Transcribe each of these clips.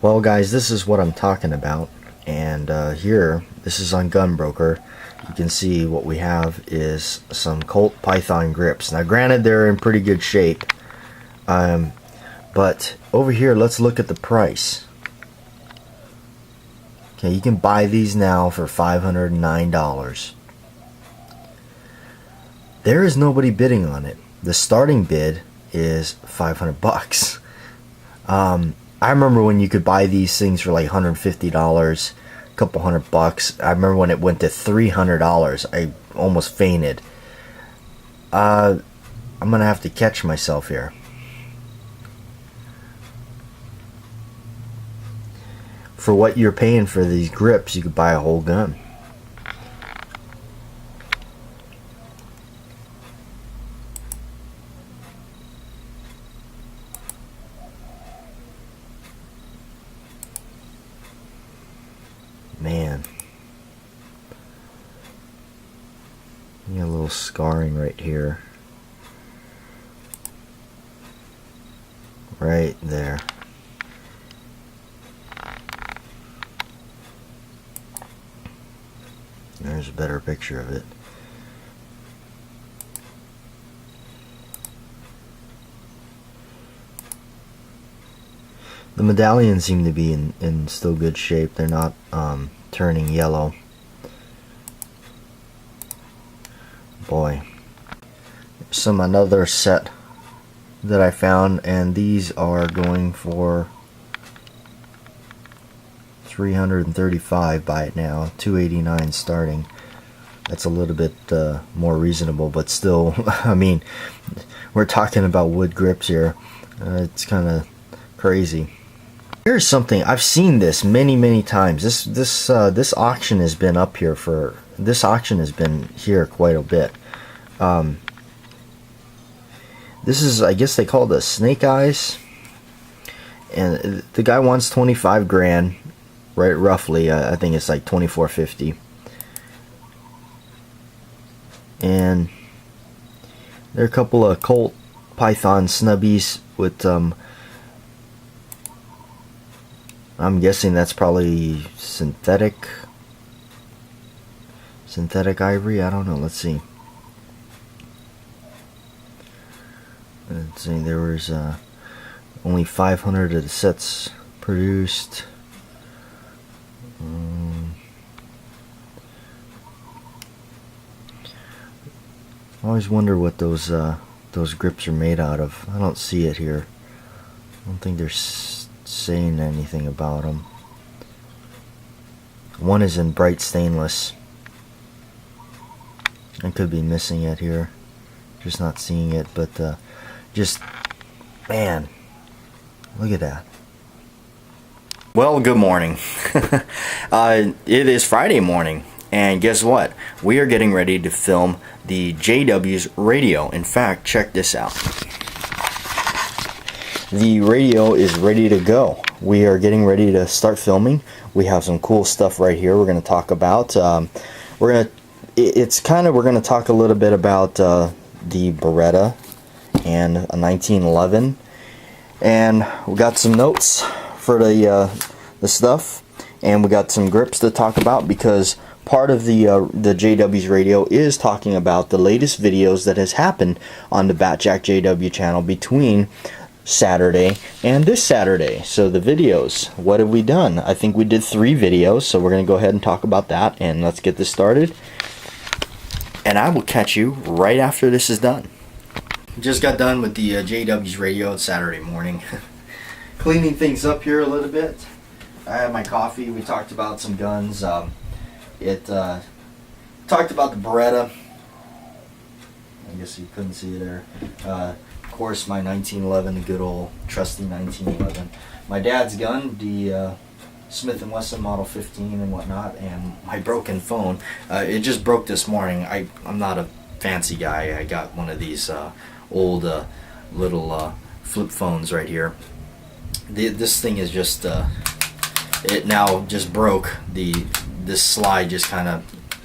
Well, guys, this is what I'm talking about, and here, this is on Gunbroker. You can see what we have is some Colt Python grips. Now, granted, they're in pretty good shape, but over here, let's look at the price. Okay, you can buy these now for $509. There is nobody bidding on it. The starting bid is 500 bucks. I remember when you could buy these things for like $150, a couple $100. I remember when it went to $300. I almost fainted. I'm gonna have to catch myself here. For what you're paying for these grips, you could buy a whole gun. Man, you got a little scarring right here, right there. There's a better picture of it. The medallions seem to be in still good shape. They're not turning yellow. Boy. Another set that I found, and these are going for $335. Buy it now, $289 starting. That's a little bit more reasonable, but still, I mean, we're talking about wood grips here. It's kind of crazy. Here's something I've seen this many times. This auction has been up here for quite a bit. This is, I guess they call it snake eyes, and the guy wants 25 grand, right? Roughly, I think it's like 24.50. And there are a couple of Colt Python snubbies with I'm guessing that's probably synthetic ivory. I don't know. Let's see. There was only 500 of the sets produced. I always wonder what those grips are made out of. I don't see it here. I don't think they're saying anything about them. One is in bright stainless. I could be missing it here, just not seeing it, but just, man, look at that. Well, good morning. It is Friday morning, and guess what? We are getting ready to film the JW's radio. In fact, check this out. The radio is ready to go. We are getting ready to start filming. We have some cool stuff right here we're going to talk about. We're going to talk a little bit about the Beretta and a 1911, and we got some notes for the stuff, and we got some grips to talk about, because part of the JW's radio is talking about the latest videos that has happened on the Batjack JW channel between Saturday and this Saturday. So the videos, what have we done? I think we did 3 videos, so we're going to go ahead and talk about that, and let's get this started. And I will catch you right after this is done. Just got done with the JW's radio. It's Saturday morning. Cleaning things up here a little bit. I had my coffee. We talked about some guns. Talked about the Beretta. I guess you couldn't see it there. Of course, my 1911, the good old trusty 1911. My dad's gun, the Smith & Wesson Model 15 and whatnot, and my broken phone. It just broke this morning. I'm not a fancy guy. I got one of these old little flip phones right here. This thing is just it now just broke. This slide just kind of,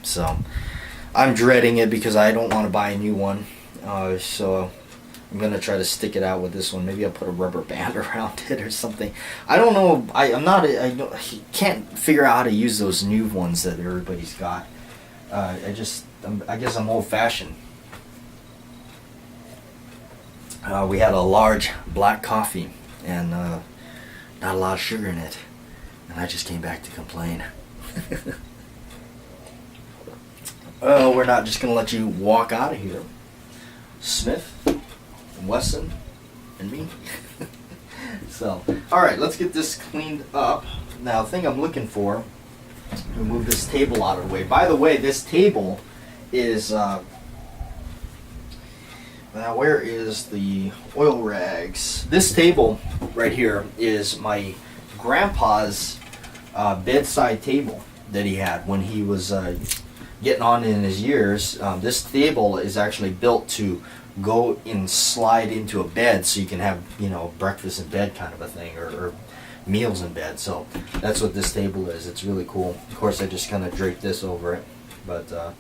so I'm dreading it because I don't want to buy a new one. So I'm gonna try to stick it out with this one. Maybe I'll put a rubber band around it or something. I don't know. I can't figure out how to use those new ones that everybody's got. I guess I'm old-fashioned. We had a large black coffee and not a lot of sugar in it, and I just came back to complain. Oh, we're not just gonna let you walk out of here, Smith, Wesson, and me. So, all right, let's get this cleaned up. Now, the thing I'm looking for, we'll move this table out of the way. By the way, this table is now where is the oil rags? This table right here is my grandpa's bedside table that he had when he was getting on in his years. This table is actually built to go and slide into a bed, so you can have, you know, breakfast in bed kind of a thing, or meals in bed. So that's what this table is. It's really cool. Of course, I just kind of draped this over it, but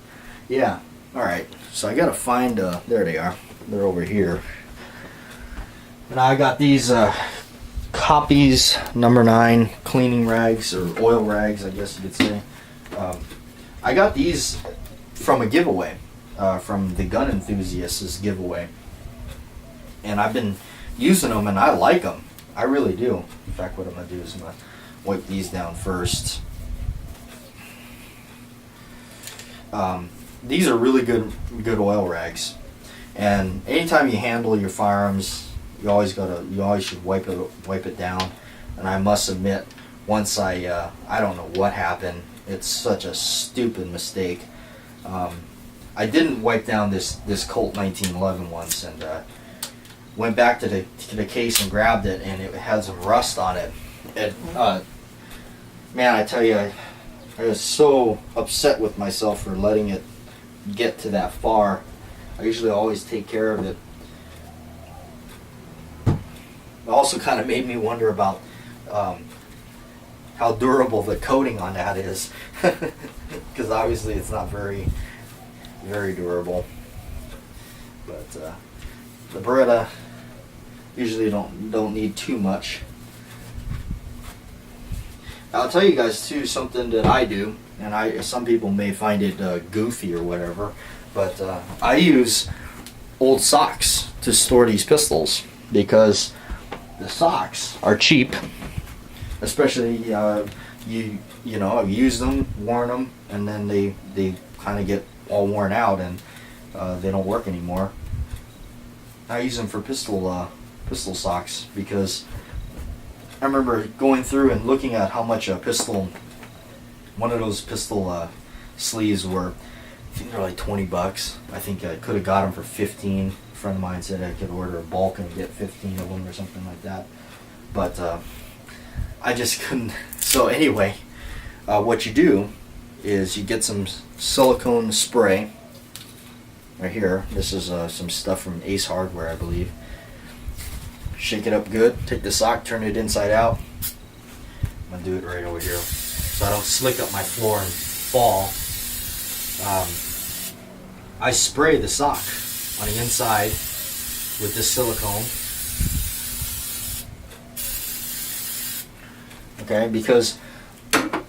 yeah. All right, so I gotta find there they are. They're over here, and I got these Copies #9 cleaning rags, or oil rags, I guess you could say. I got these from a giveaway, from the Gun Enthusiasts giveaway, and I've been using them, and I like them. I really do. In fact, what I'm gonna do is I'm gonna wipe these down first. These are really good oil rags, and anytime you handle your firearms, you always should wipe it down. And I must admit, once I don't know what happened. It's such a stupid mistake. I didn't wipe down this Colt 1911 once, and went back to the case and grabbed it, and it had some rust on it. And man, I tell you, I was so upset with myself for letting it get to that far. I usually always take care of it. It also kind of made me wonder about how durable the coating on that is, because obviously it's not very durable. But the Beretta usually don't need too much. I'll tell you guys too something that I do, and some people may find it goofy or whatever, but I use old socks to store these pistols, because the socks are cheap. Especially you know, I've used them, worn them, and then they kind of get all worn out, and they don't work anymore. I use them for pistol socks, because I remember going through and looking at how much one of those pistol sleeves were. I think they're like $20. I think I could have got them for 15. A friend of mine said I could order a bulk and get 15 of them or something like that, but I just couldn't. So anyway, what you do is you get some silicone spray right here. This is some stuff from Ace Hardware, I believe. Shake it up good. Take the sock, turn it inside out. I'm gonna do it right over here, so I don't slick up my floor and fall. I spray the sock on the inside with this silicone. Okay, because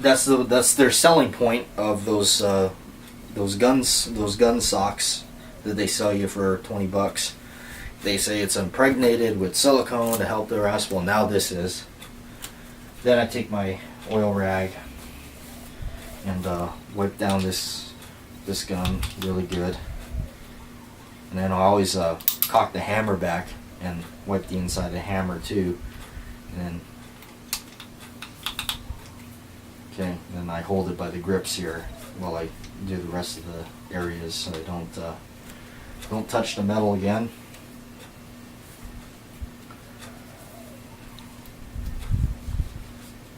that's their selling point of those gun socks that they sell you for $20. They say it's impregnated with silicone to help the rest. Well, now this is. Then I take my oil rag and wipe down this gun really good, and then I always cock the hammer back and wipe the inside of the hammer too, and then. Okay, then I hold it by the grips here while I do the rest of the areas, so I don't touch the metal again.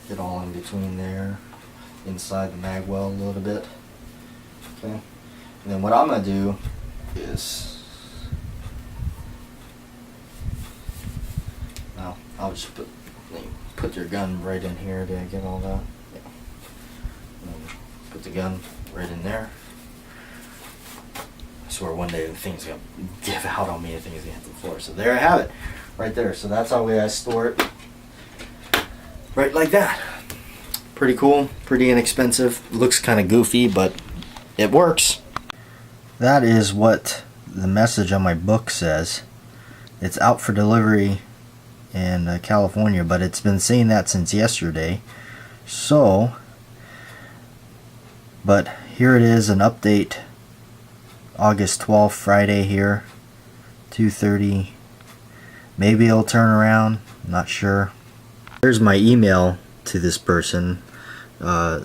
Get all in between there, inside the mag well a little bit. Okay, and then what I'm gonna do is, now I'll just put your gun right in here. Did I get all that? Put the gun right in there. swear one day the thing's gonna give out on me and things gonna hit the floor. So there I have it, right there. So that's how I store it, right like that. Pretty cool, pretty inexpensive. Looks kind of goofy, but it works. That is what the message on my book says. It's out for delivery in California, but it's been saying that since yesterday. So, but here it is, an update, August 12th, Friday here, 2:30. Maybe it'll turn around, not sure. Here's my email to this person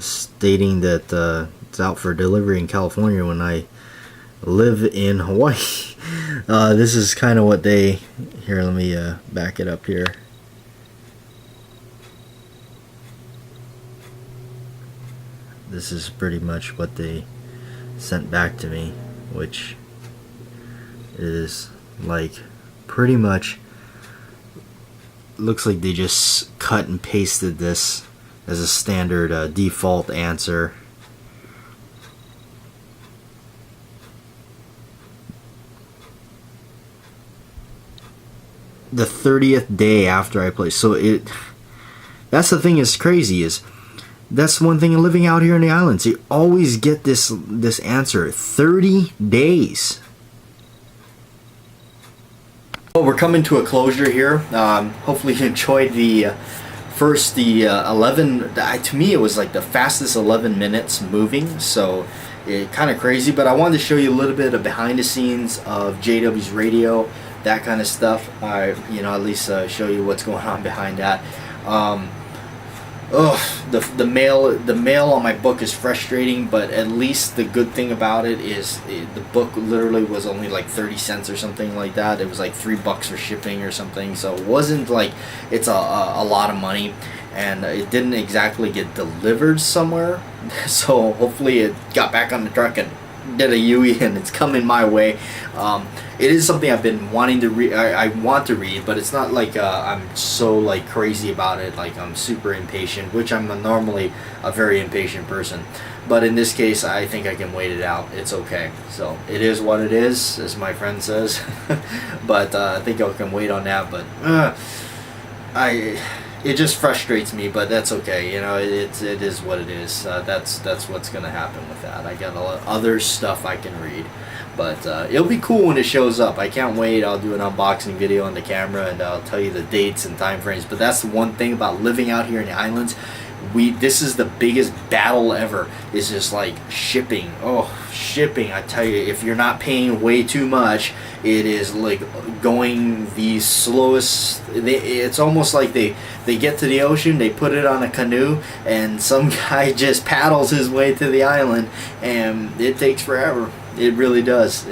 stating that it's out for delivery in California when I live in Hawaii. This is kind of what they, here, let me back it up here. This is pretty much what they sent back to me, which is like pretty much looks like they just cut and pasted this as a standard default answer. The 30th day after I placed. So that's the thing is crazy, is that's one thing of living out here in the islands. You always get this answer, 30 days. Well, we're coming to a closure here. Hopefully you enjoyed the first 11, to me it was like the fastest 11 minutes moving, so kind of crazy, but I wanted to show you a little bit of behind the scenes of JW's radio, that kind of stuff. You know, at least show you what's going on behind that. The mail on my book is frustrating, but at least the good thing about it is the book literally was only like 30 cents or something like that. It was like $3 for shipping or something, so it wasn't like it's a lot of money, and it didn't exactly get delivered somewhere. So hopefully it got back on the truck and did a UE and it's coming my way. It is something I've been wanting to read. I want to read, but it's not like I'm so like crazy about it, like I'm super impatient, which I'm normally a very impatient person, but in this case I think I can wait it out. It's okay. So it is what it is, as my friend says. But I think I can wait on that, but it just frustrates me, but that's okay. You know, it is what it is. That's what's gonna happen with that. I got a lot of other stuff I can read, but it'll be cool when it shows up. I can't wait. I'll do an unboxing video on the camera and I'll tell you the dates and time frames. But that's the one thing about living out here in the islands. This is the biggest battle ever, is just like shipping. Oh, shipping, I tell you, if you're not paying way too much, it is like going the slowest. It's almost like they get to the ocean, they put it on a canoe, and some guy just paddles his way to the island, and it takes forever. It really does.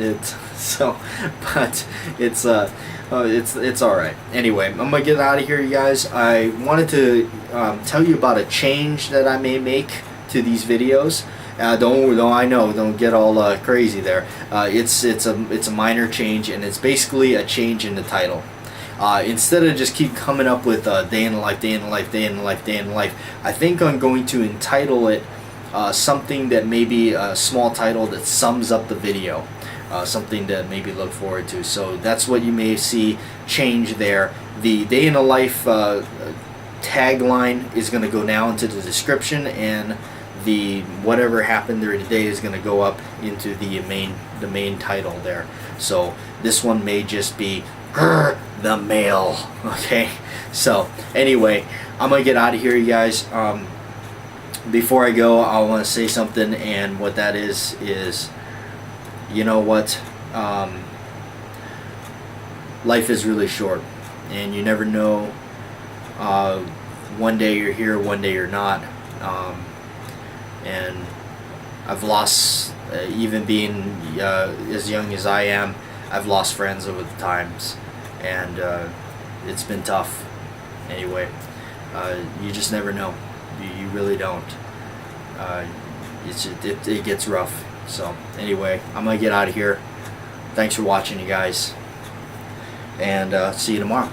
But it's all right. Anyway, I'm gonna get out of here, you guys. I wanted to tell you about a change that I may make to these videos. Don't get all crazy there. It's a minor change, and it's basically a change in the title. Instead of just keep coming up with day in the life, day in the life, day in the life, day in the life, I think I'm going to entitle it something that maybe a small title that sums up the video. Something to maybe look forward to. So that's what you may see change there. The day in the life tagline is going to go now into the description, and the whatever happened during the day is going to go up into the main title there. So this one may just be the mail. Okay, so anyway, I'm gonna get out of here, you guys. Before I go, I want to say something, and what that is you know what, life is really short, and you never know. One day you're here, one day you're not, and I've lost, even being as young as I am, I've lost friends over the times, and it's been tough. Anyway, you just never know. You really don't. It gets rough. So anyway, I'm gonna get out of here. Thanks for watching, you guys, and see you tomorrow.